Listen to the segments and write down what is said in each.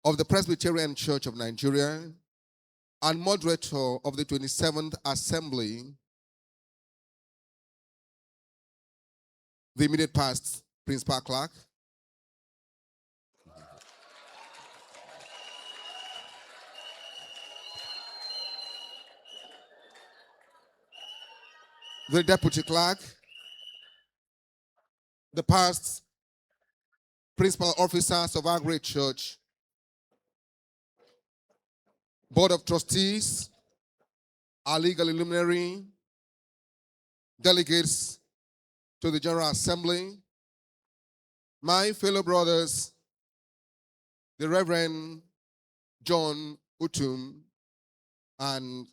of the Presbyterian Church of Nigeria and moderator of the 27th Assembly, the immediate past Principal Clerk, the Deputy Clerk, the past Principal Officers of our great church, Board of Trustees, our legal luminary, delegates to the General Assembly, my fellow brothers, the Reverend John Utum and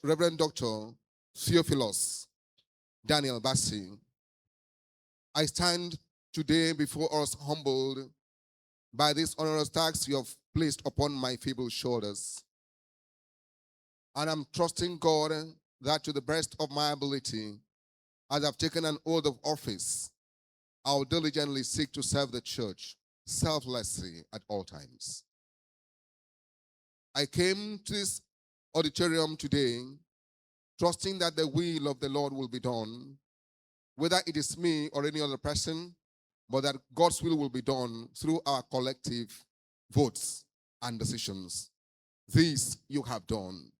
Reverend Dr. Theophilus Daniel Bassi. I stand today before us humbled by this onerous task you have placed upon my feeble shoulders. And I'm trusting God that to the best of my ability, as I've taken an oath of office, I'll diligently seek to serve the church selflessly at all times. I came to this auditorium today trusting that the will of the Lord will be done, whether it is me or any other person, but that God's will be done through our collective votes and decisions. This you have done.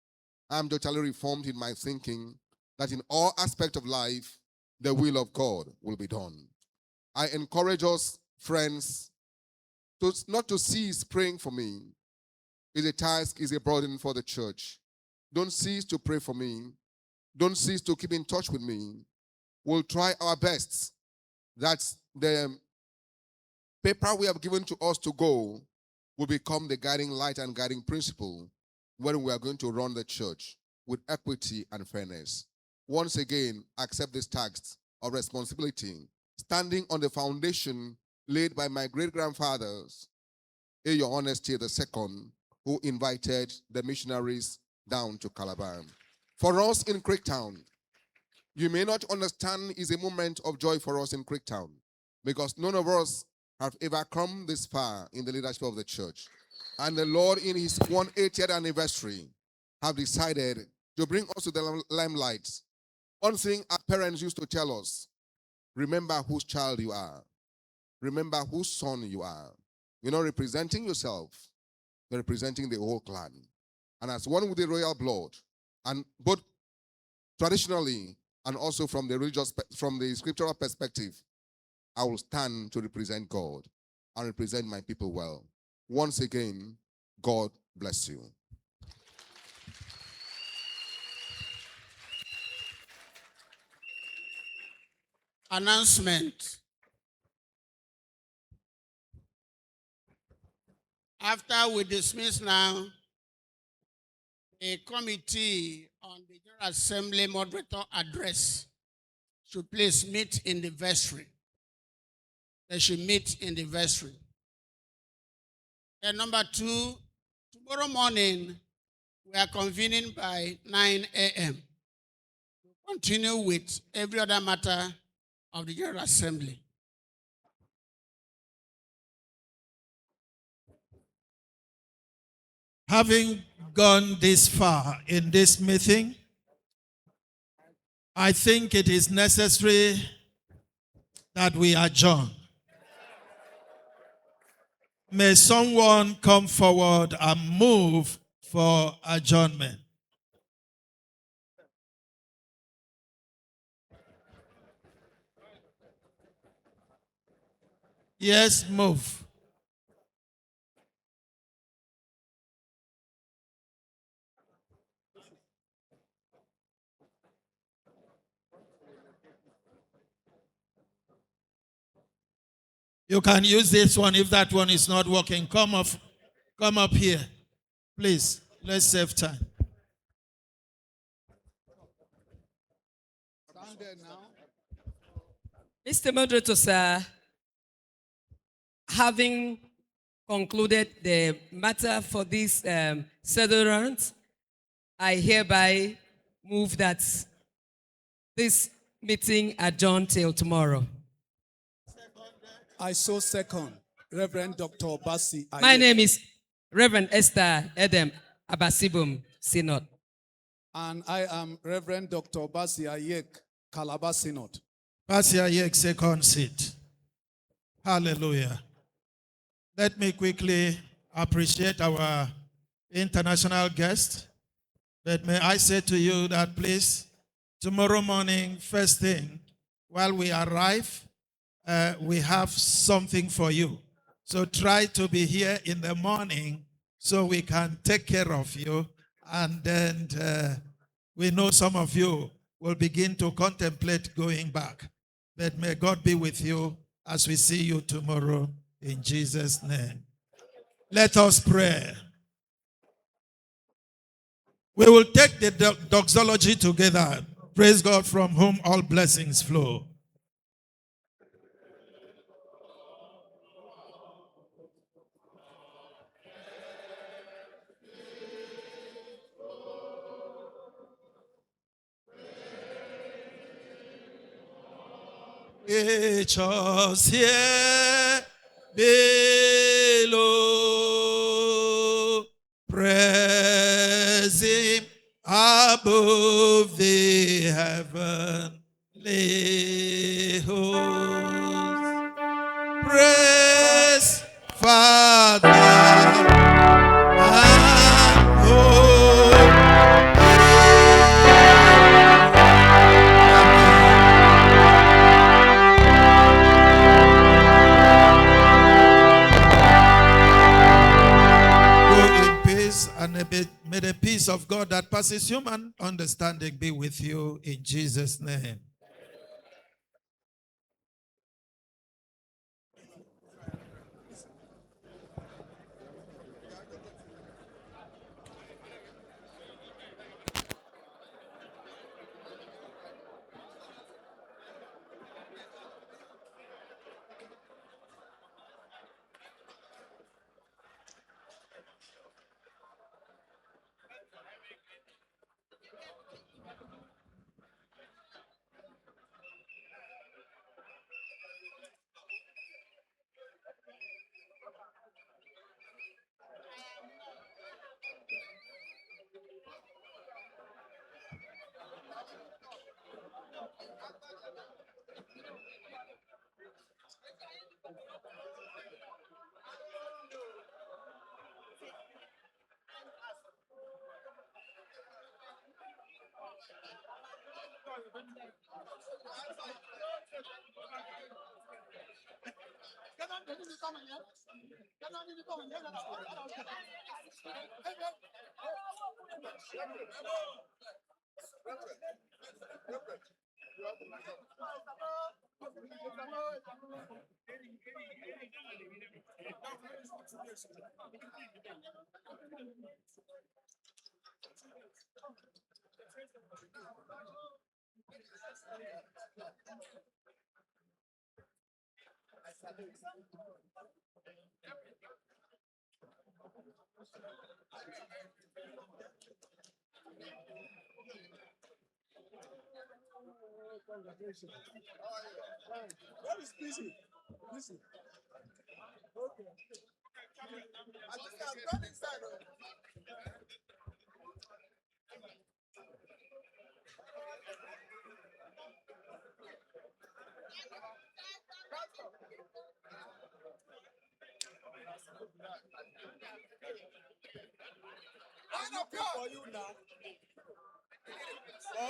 I am totally reformed in my thinking that in all aspects of life, the will of God will be done. I encourage us, friends, not to cease praying for me. It's a task, is a burden for the church. Don't cease to pray for me. Don't cease to keep in touch with me. We'll try our best that the paper we have given to us to go will become the guiding light and guiding principle when we are going to run the church with equity and fairness. Once again, accept this task of responsibility, standing on the foundation laid by my great-grandfathers, Your Honesty II, who invited the missionaries down to Calabar. For us in Creektown, you may not understand is a moment of joy for us in Creektown because none of us have ever come this far in the leadership of the church. And the Lord, in his 180th anniversary, have decided to bring us to the limelight. One thing our parents used to tell us, remember whose child you are. Remember whose son you are. You're not representing yourself. You're representing the whole clan. And as one with the royal blood, and both traditionally and also from the scriptural perspective, I will stand to represent God and represent my people well. Once again, God bless you. Announcement. After we dismiss now, a committee on the General Assembly moderator address should please meet in the vestry. They should meet in the vestry. And number two, tomorrow morning, we are convening by 9 a.m. We'll continue with every other matter of the General Assembly. Having gone this far in this meeting, I think it is necessary that we adjourn. May someone come forward and move for adjournment. Yes, move. You can use this one if that one is not working. Come up here. Please, let's save time. Mr. Moderator, sir, having concluded the matter for this settlement, I hereby move that this meeting adjourned till tomorrow. I so second. Reverend Dr. Bassi. My name is Reverend Esther Edem Abasibum, Synod. And I am Reverend Dr. Basia Yek, Calabar Synod. Basia Yek, second seat. Hallelujah. Let me quickly appreciate our international guest. But may I say to you that please, tomorrow morning, first thing, while we arrive, we have something for you. So try to be here in the morning so we can take care of you. And then we know some of you will begin to contemplate going back. But may God be with you as we see you tomorrow in Jesus' name. Let us pray. We will take the doxology together. Praise God, from whom all blessings flow. Just here below, praise Him above the heavenly host. Praise Father and Holy. And may the peace of God that passes human understanding be with you in Jesus' name. Where is busy? Busy. Okay. I think I've gone inside. I'm looking for you now.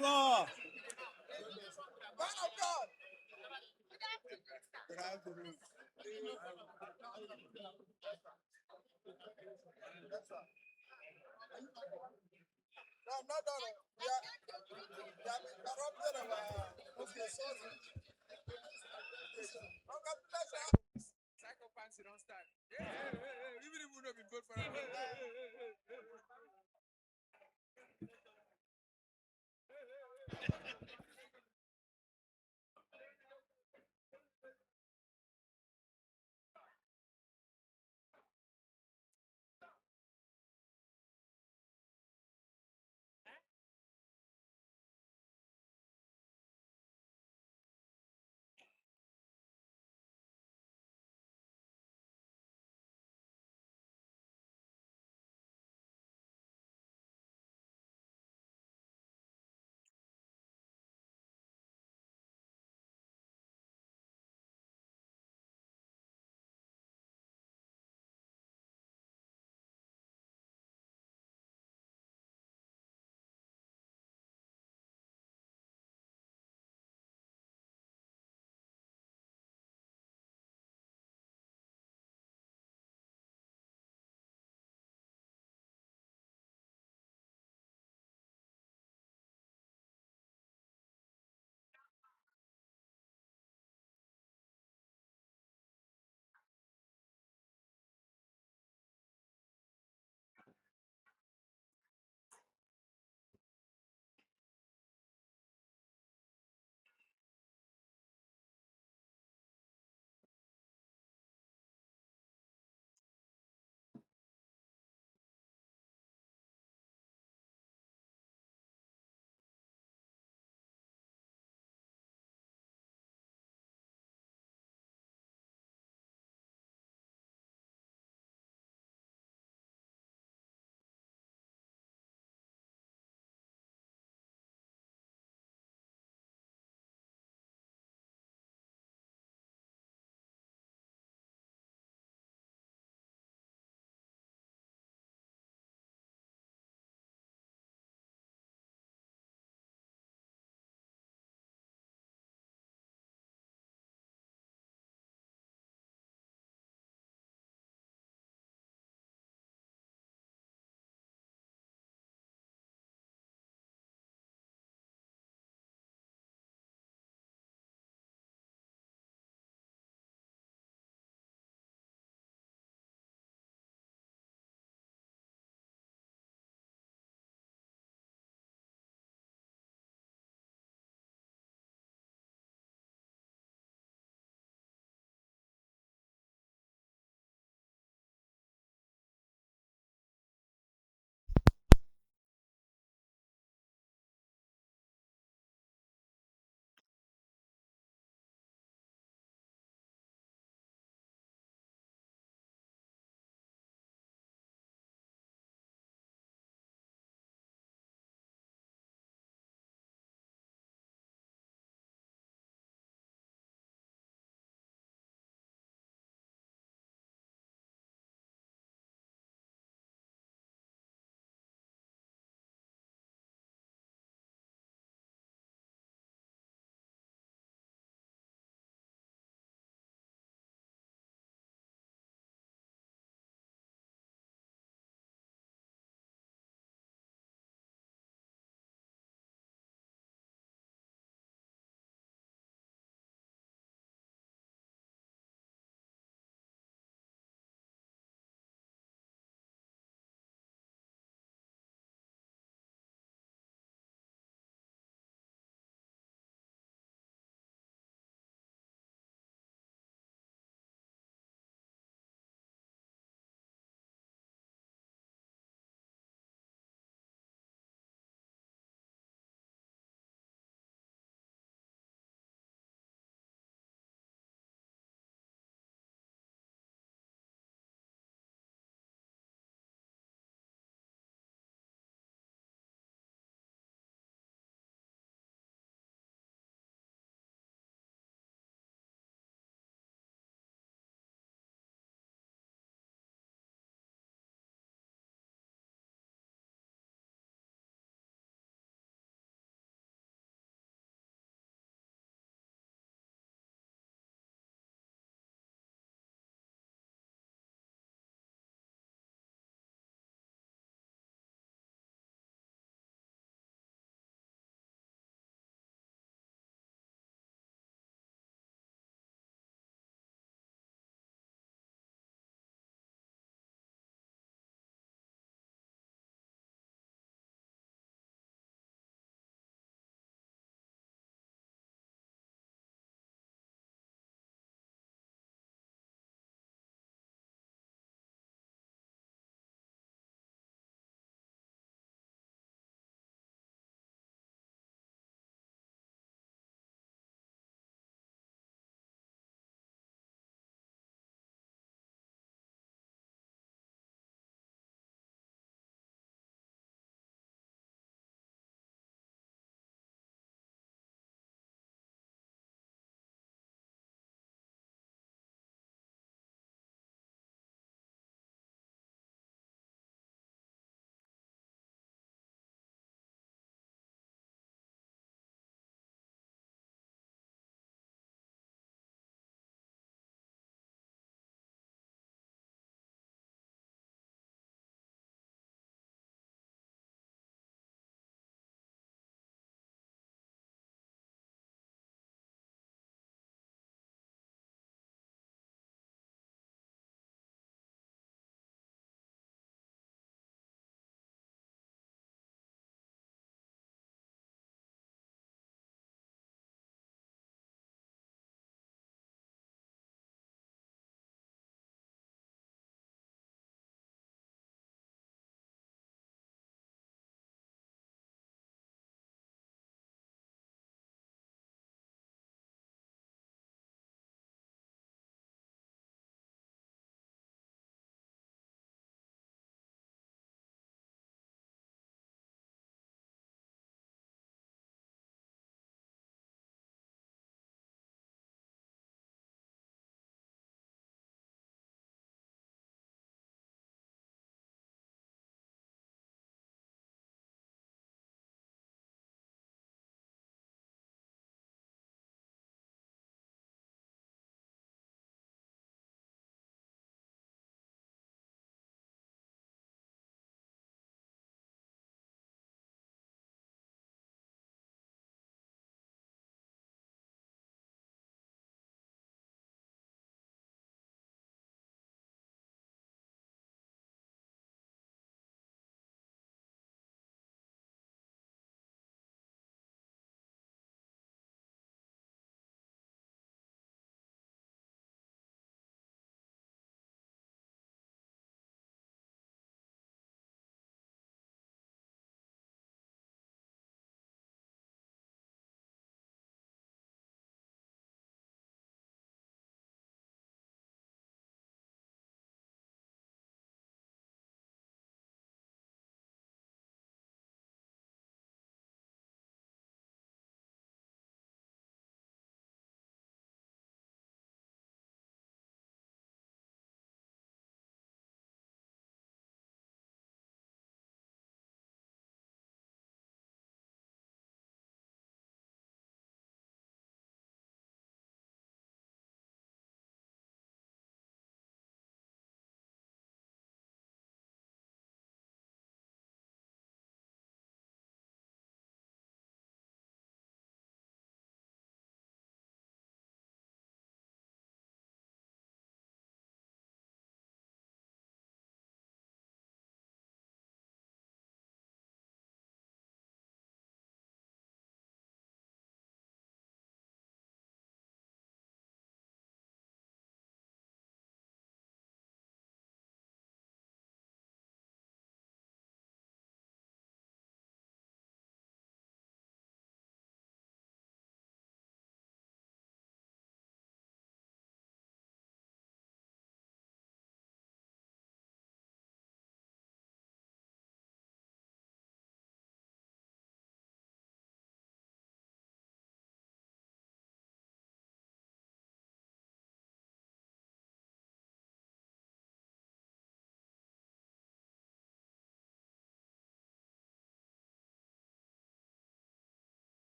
Mama. Man of God. Good afternoon. No, not done. We have interrupted our sorry. Congratulations. Sacrifice, you don't start. Yeah.